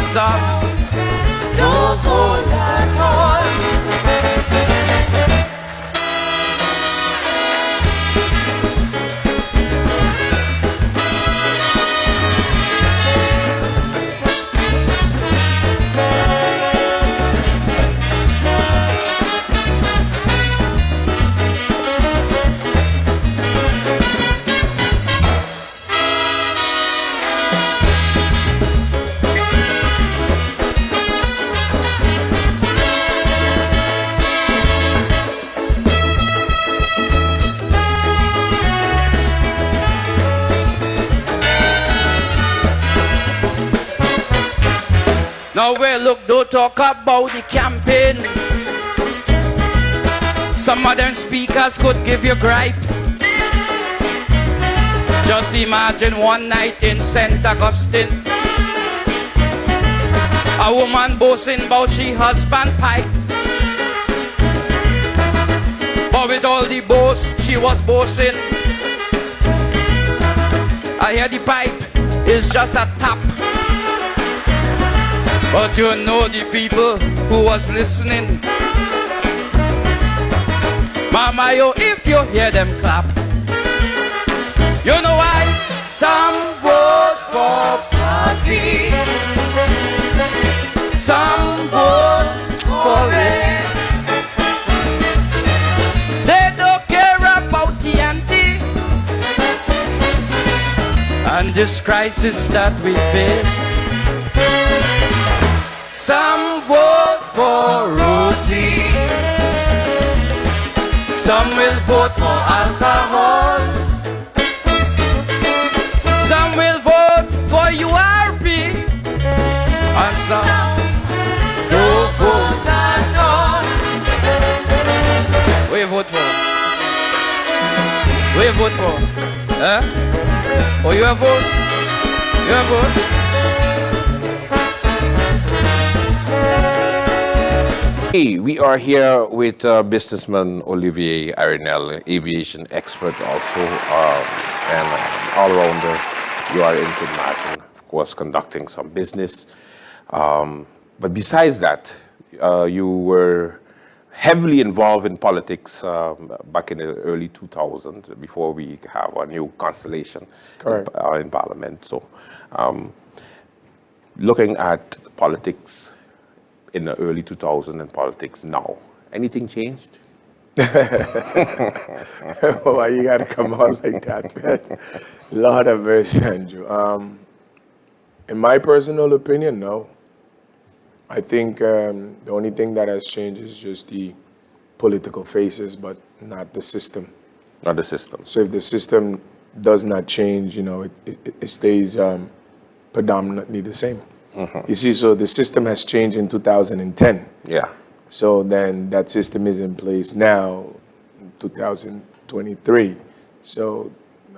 some don't vote at all. Now well, look, don't talk about the campaign. Some of them speakers could give you gripe. Just imagine one night in St. Augustine, a woman boasting about she husband pipe. But with all the boast she was boasting, I hear the pipe is just a tap. But you know the people who was listening. Mama, yo, if you hear them clap, you know why? Some vote for party, some vote for race. They don't care about the anti and this crisis that we face. Some vote for roti, some will vote for alcohol, some will vote for URP, and some don't vote at all. What you vote for? What you vote for? Huh? Oh, you have vote? You have vote? Hey, we are here with businessman Olivier Arrindell, aviation expert also, and all-rounder. You are in St. Maarten, of course, conducting some business. But besides that, you were heavily involved in politics back in the early 2000s, before we have a new constellation in Parliament. So, looking at politics in the early 2000s and politics now, anything changed? Why you gotta come out like that, man? Lord have mercy, Andrew. In my personal opinion, no. I think the only thing that has changed is just the political faces, but not the system. Not the system. So if the system does not change, you know, it stays predominantly the same. You see, so the system has changed in 2010. Yeah. So then that system is in place now, 2023. So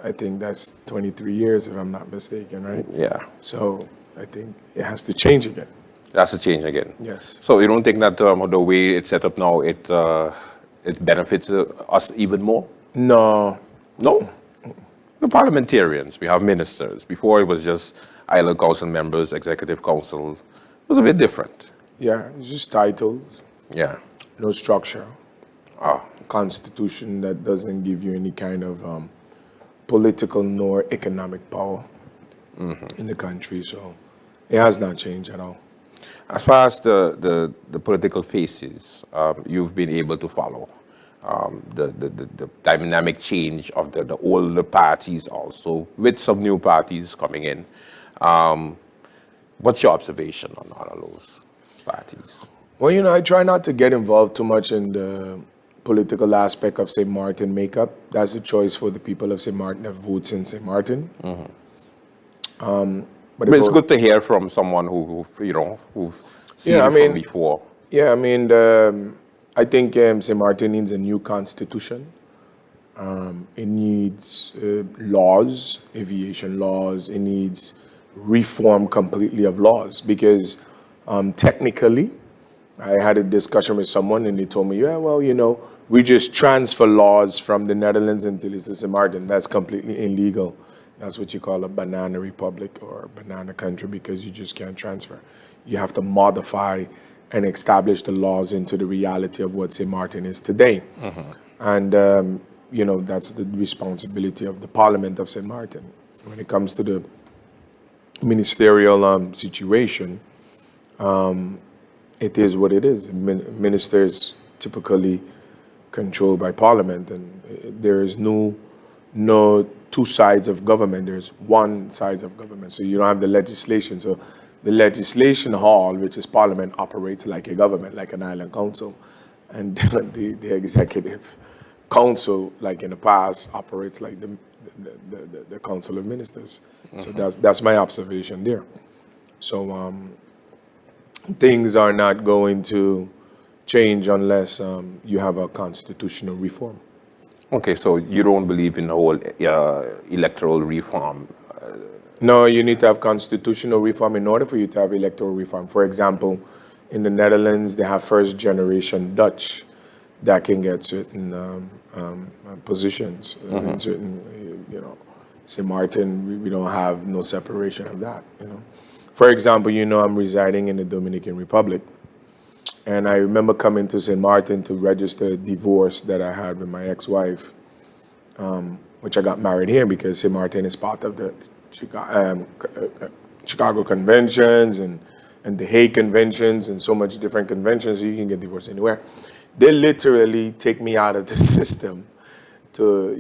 I think that's 23 years, if I'm not mistaken, right? Yeah. So I think it has to change again. It has to change again. Yes. So you don't think that the way it's set up now, it benefits us even more? No. No? The parliamentarians, we have ministers. Before it was just island council members, executive council. It was a bit different. Yeah, it's just titles. Yeah. No structure. Ah. Constitution that doesn't give you any kind of political nor economic power in the country. So it has not changed at all. As far as the political faces, you've been able to follow the dynamic change of the older parties also, with some new parties coming in. What's your observation on all of those parties? Well, you know, I try not to get involved too much in the political aspect of St. Maarten makeup. That's a choice for the people of St. Maarten that votes in St. Maarten. But it's good to hear from someone who've seen it from before. Yeah, I mean, I think St. Maarten needs a new constitution. It needs laws, aviation laws. It needs reform completely of laws, because technically, I had a discussion with someone and they told me, yeah, well, you know, we just transfer laws from the Netherlands into St. Maarten. That's completely illegal. That's what you call a banana republic or a banana country, because you just can't transfer. you have to modify and establish the laws into the reality of what St. Maarten is today. And, that's the responsibility of the Parliament of St. Maarten. When it comes to the ministerial situation, it is what it is. Ministers typically controlled by Parliament, and there is no two sides of government. There's one side of government. So you don't have the legislation. So the legislation hall, which is Parliament, operates like a government, like an island council, and the executive council, like in the past, operates like the Council of Ministers. So that's my observation there. So things are not going to change unless you have a constitutional reform. Okay, so you don't believe in the whole electoral reform? No, you need to have constitutional reform in order for you to have electoral reform. For example, in the Netherlands, they have first generation Dutch that can get certain positions in certain, St. Maarten, we don't have no separation of that, For example, I'm residing in the Dominican Republic, and I remember coming to St. Maarten to register a divorce that I had with my ex-wife, which I got married here because St. Maarten is part of the Chicago conventions and the Hague conventions and so much different conventions, so you can get divorced anywhere. They literally take me out of the system to,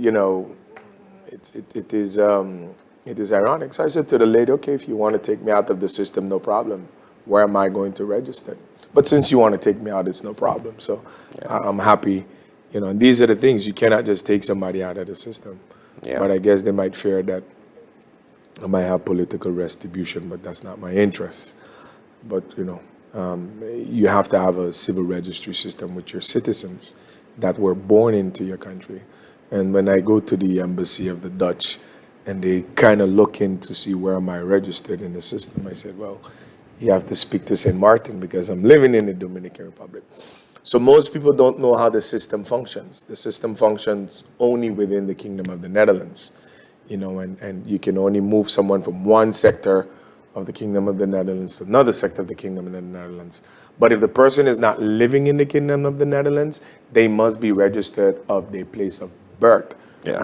it is ironic. So I said to the lady, okay, if you want to take me out of the system, no problem. Where am I going to register? But since you want to take me out, it's no problem. So I'm happy, and these are the things. You cannot just take somebody out of the system. Yeah. But I guess they might fear that I might have political retribution, but that's not my interest. But, you have to have a civil registry system with your citizens that were born into your country. And when I go to the embassy of the Dutch and they kind of look in to see where am I registered in the system, I said, well, you have to speak to St. Maarten because I'm living in the Dominican Republic. So most people don't know how the system functions. The system functions only within the Kingdom of the Netherlands, and you can only move someone from one sector of the Kingdom of the Netherlands to another sector of the Kingdom of the Netherlands. But if the person is not living in the Kingdom of the Netherlands, they must be registered of their place of birth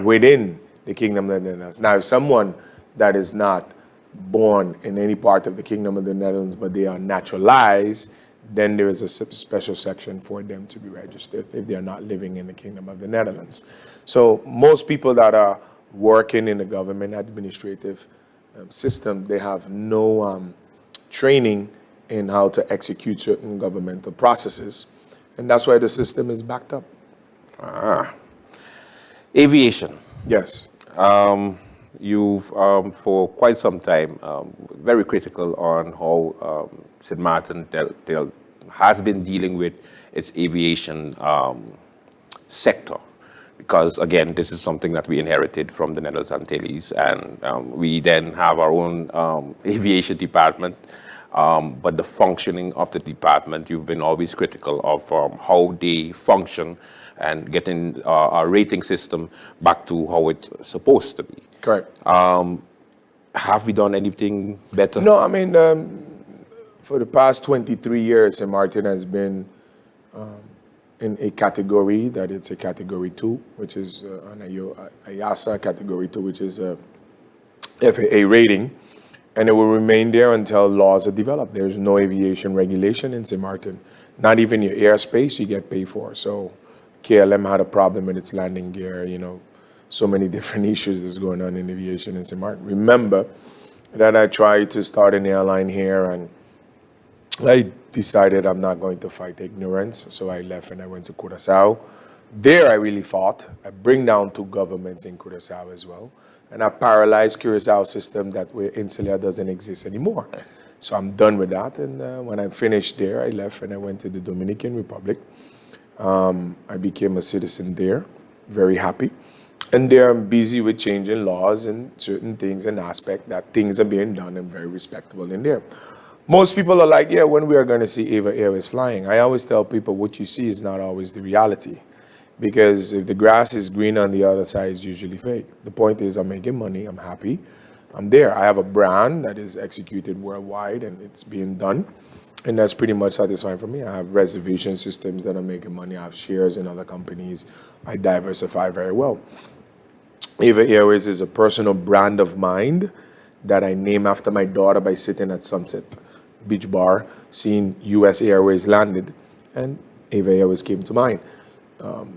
within the Kingdom of the Netherlands. Now, if someone that is not born in any part of the Kingdom of the Netherlands, but they are naturalized, then there is a special section for them to be registered if they are not living in the Kingdom of the Netherlands. So most people that are working in the government administrative system, they have no training in how to execute certain governmental processes. And that's why the system is backed up. Aviation. Yes. You've, for quite some time, very critical on how St. Maarten has been dealing with its aviation sector. Because, again, this is something that we inherited from the Netherlands Antilles, and we then have our own aviation department. But the functioning of the department, you've been always critical of how they function and getting our rating system back to how it's supposed to be. Correct. Have we done anything better? No, I mean, for the past 23 years, St. Maarten has been in a category that it's a category 2, which is an IASA category 2, which is a FAA rating, and it will remain there until laws are developed. There's no aviation regulation in St. Maarten. Not even your airspace you get paid for. So KLM had a problem with its landing gear, so many different issues that's going on in aviation in St. Maarten. Remember that I tried to start an airline here, and I decided I'm not going to fight ignorance, so I left and I went to Curaçao. There I really fought. I bring down 2 governments in Curaçao as well, and I paralyzed Curaçao system that where Insular doesn't exist anymore. So I'm done with that, and when I finished there, I left and I went to the Dominican Republic. I became a citizen there, very happy. And there I'm busy with changing laws and certain things and aspects that things are being done and very respectable in there. Most people are like, yeah, when we are going to see Ava Airways flying? I always tell people what you see is not always the reality. Because if the grass is green on the other side, it's usually fake. The point is I'm making money, I'm happy. I'm there. I have a brand that is executed worldwide and it's being done. And that's pretty much satisfying for me. I have reservation systems that are making money. I have shares in other companies. I diversify very well. Ava Airways is a personal brand of mine that I name after my daughter by sitting at Sunset Beach Bar, seeing US Airways landed, and Ava Airways came to mind.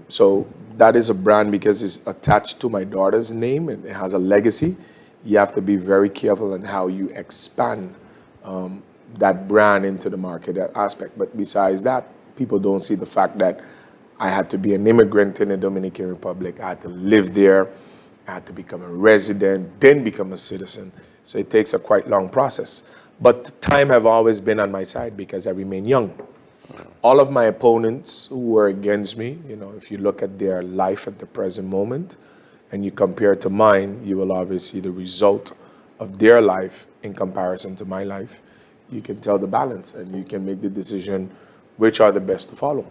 So that is a brand because it's attached to my daughter's name and it has a legacy. You have to be very careful on how you expand that brand into the market aspect. But besides that, people don't see the fact that I had to be an immigrant in the Dominican Republic. I had to live there. I had to become a resident, then become a citizen. So it takes a quite long process. But time have always been on my side because I remain young. All of my opponents who were against me, if you look at their life at the present moment and you compare to mine, you will obviously see the result of their life in comparison to my life. You can tell the balance and you can make the decision which are the best to follow.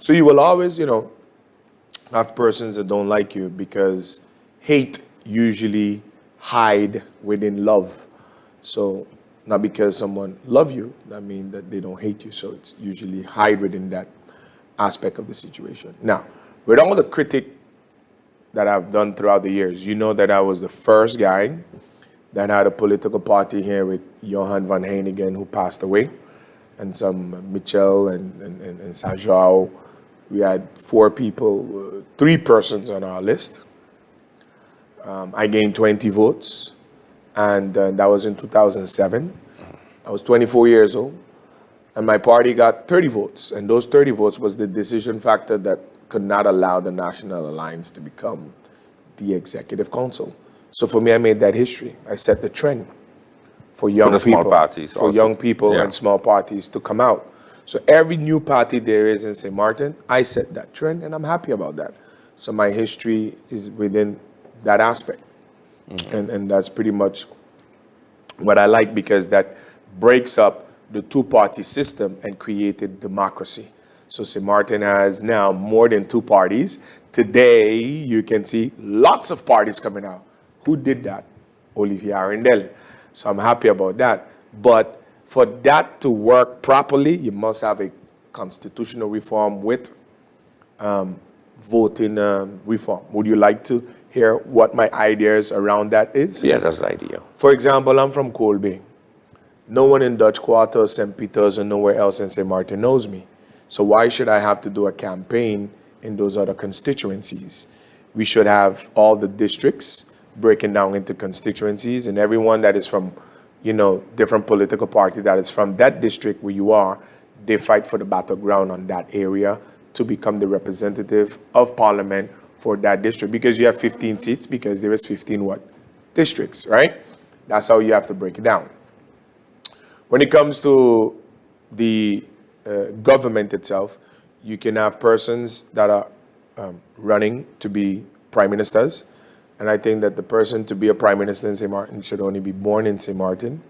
So you will always, have persons that don't like you because hate usually hide within love. So not because someone love you, that means that they don't hate you. So it's usually hide within that aspect of the situation. Now, with all the critique that I've done throughout the years, you know that I was the first guy that had a political party here with Johan van Heinigen, who passed away, and some Mitchell and Sajao. We had 4 people, 3 persons on our list. I gained 20 votes, and that was in 2007. I was 24 years old, and my party got 30 votes, and those 30 votes was the decision factor that could not allow the National Alliance to become the Executive Council. So for me, I made that history. I set the trend for young people, small parties for also. young people and small parties to come out. So every new party there is in St. Martin, I set that trend, and I'm happy about that. So my history is within that aspect. And that's pretty much what I like, because that breaks up the 2-party system and created democracy. So St. Martin has now more than 2 parties. Today, you can see lots of parties coming out. Who did that? Olivier Arrindell. So I'm happy about that. But for that to work properly, you must have a constitutional reform with voting reform. Would you like to hear what my ideas around that is? Yeah, that's the idea. For example, I'm from Colby. No one in Dutch Quarter, St. Peter's, or nowhere else in St. Martin knows me. So why should I have to do a campaign in those other constituencies? We should have all the districts breaking down into constituencies, and everyone that is from, different political party that is from that district where you are, they fight for the battleground on that area to become the representative of Parliament for that district, because you have 15 seats, because there is 15 what? Districts, right? That's how you have to break it down. When it comes to the government itself, you can have persons that are running to be prime ministers. And I think that the person to be a prime minister in St. Martin should only be born in St. Martin.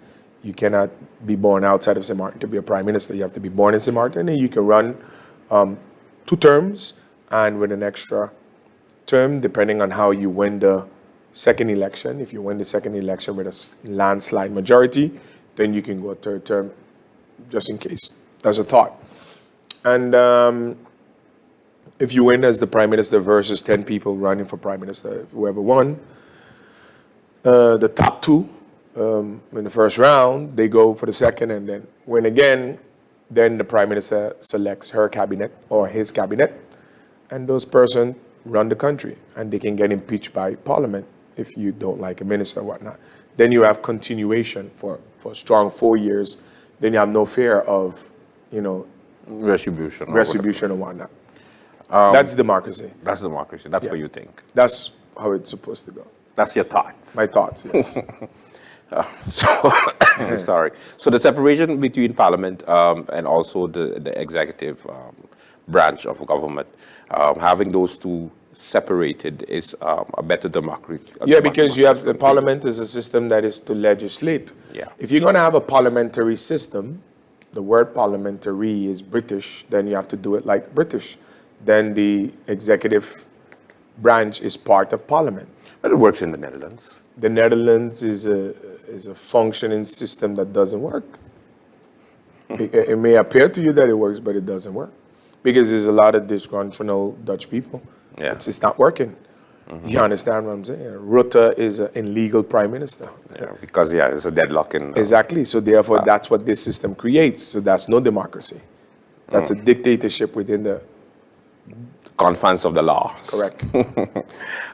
You cannot be born outside of St. Martin to be a prime minister. You have to be born in St. Martin, and you can run 2 terms and with an extra term, depending on how you win the second election. If you win the second election with a landslide majority, then you can go a 3rd term, just in case. That's a thought. And if you win as the prime minister versus 10 people running for prime minister, whoever won, the top 2 in the first round, they go for the second and then win again. Then the prime minister selects her cabinet or his cabinet, and those persons run the country, and they can get impeached by Parliament if you don't like a minister or whatnot. Then you have continuation for a strong 4 years. Then you have no fear of, Retribution. or whatnot. That's democracy. That's democracy. That's what you think. That's how it's supposed to go. That's your thoughts. My thoughts, yes. Sorry. So the separation between Parliament and also the executive branch of government, having those 2 separated is a better democracy. Because you have the Parliament is a system that is to legislate. Yeah. If you're going to have a parliamentary system, the word parliamentary is British, then you have to do it like British. Then the executive branch is part of parliament. But it works in the Netherlands. The Netherlands is a functioning system that doesn't work. It may appear to you that it works, but it doesn't work. Because there's a lot of disgruntled Dutch people. Yeah. It's not working. You understand what I'm saying? Rutte is an illegal prime minister. Yeah, because there's a deadlock in. Exactly. So therefore, that's what this system creates. So that's no democracy. That's a dictatorship within the confines of the law. Correct.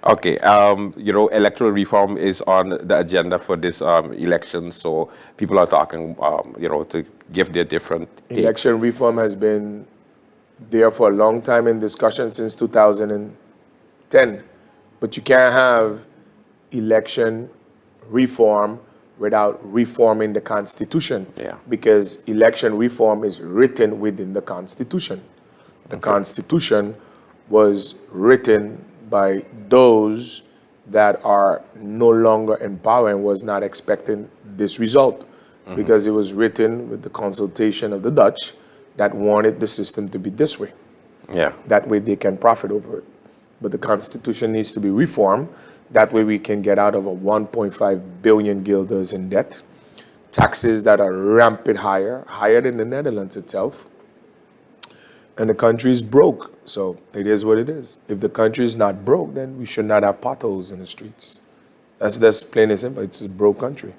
Okay. Electoral reform is on the agenda for this election. So people are talking, to give their different takes. Election reform has been there for a long time in discussion since 2010. But you can't have election reform without reforming the Constitution. Yeah. Because election reform is written within the Constitution. The Constitution was written by those that are no longer in power and was not expecting this result. Because it was written with the consultation of the Dutch that wanted the system to be this way. Yeah. That way they can profit over it. But the Constitution needs to be reformed. That way we can get out of a 1.5 billion guilders in debt. Taxes that are rampant higher than the Netherlands itself. And the country is broke. So it is what it is. If the country is not broke, then we should not have potholes in the streets. That's plain and simple. It's a broke country.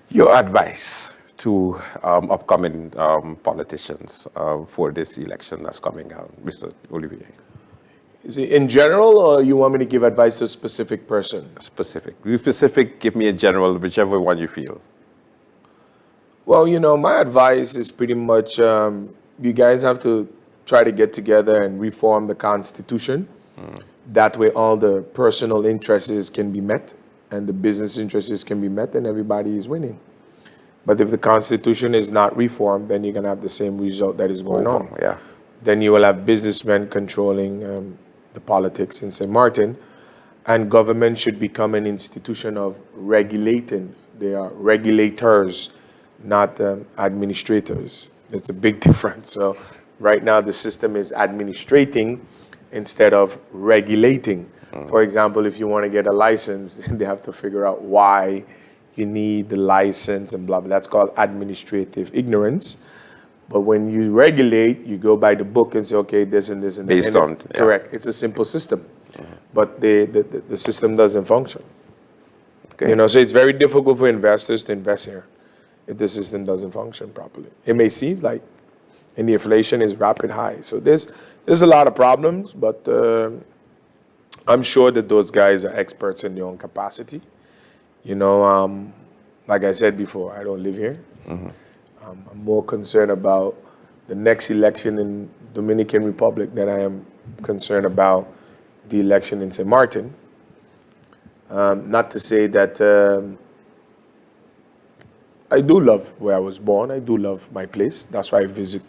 Your advice to upcoming politicians for this election that's coming out, Mr. Olivier? Is it in general, or you want me to give advice to a specific person? Specific. You specific, give me a general, whichever one you feel. Well, my advice is pretty much you guys have to try to get together and reform the Constitution. That way all the personal interests can be met and the business interests can be met and everybody is winning. But if the Constitution is not reformed, then you're going to have the same result that is going on. Yeah. Then you will have businessmen controlling the politics in St. Maarten, and government should become an institution of regulating. They are regulators, not administrators. That's a big difference. So right now the system is administrating instead of regulating. For example, if you want to get a license, they have to figure out why you need the license and blah, blah. That's called administrative ignorance. But when you regulate, you go by the book and say, okay, this and this and that. Based on, correct. It's a simple system. But the system doesn't function. Okay. So it's very difficult for investors to invest here if the system doesn't function properly. It may seem like, and the inflation is rapid high. So there's a lot of problems, but I'm sure that those guys are experts in their own capacity. Like I said before, I don't live here. I'm more concerned about the next election in Dominican Republic than I am concerned about the election in St. Maarten. Not to say that I do love where I was born. I do love my place. That's why I visit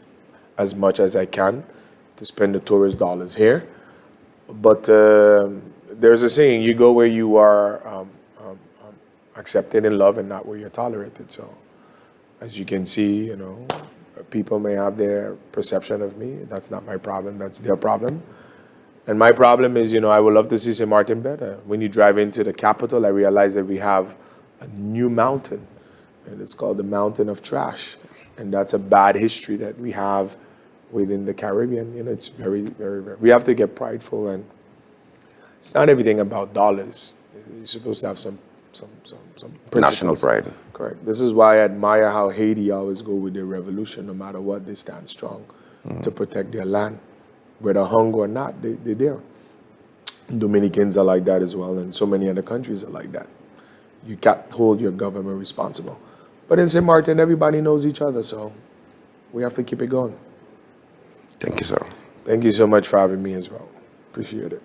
as much as I can to spend the tourist dollars here. But there's a saying, you go where you are accepted and loved and not where you're tolerated. So as you can see, people may have their perception of me. That's not my problem. That's their problem. And my problem is, I would love to see St. Maarten better. When you drive into the capital, I realize that we have a new mountain, and it's called the Mountain of Trash. And that's a bad history that we have within the Caribbean. It's very, very, very, we have to get prideful, and it's not everything about dollars. You're supposed to have some national pride. Correct. This is why I admire how Haiti always go with their revolution. No matter what, they stand strong to protect their land. Whether hunger or not, they're there. Dominicans are like that as well, and so many other countries are like that. You can't hold your government responsible. But in St. Maarten, everybody knows each other, so we have to keep it going. Thank you, sir. Thank you so much for having me as well. Appreciate it.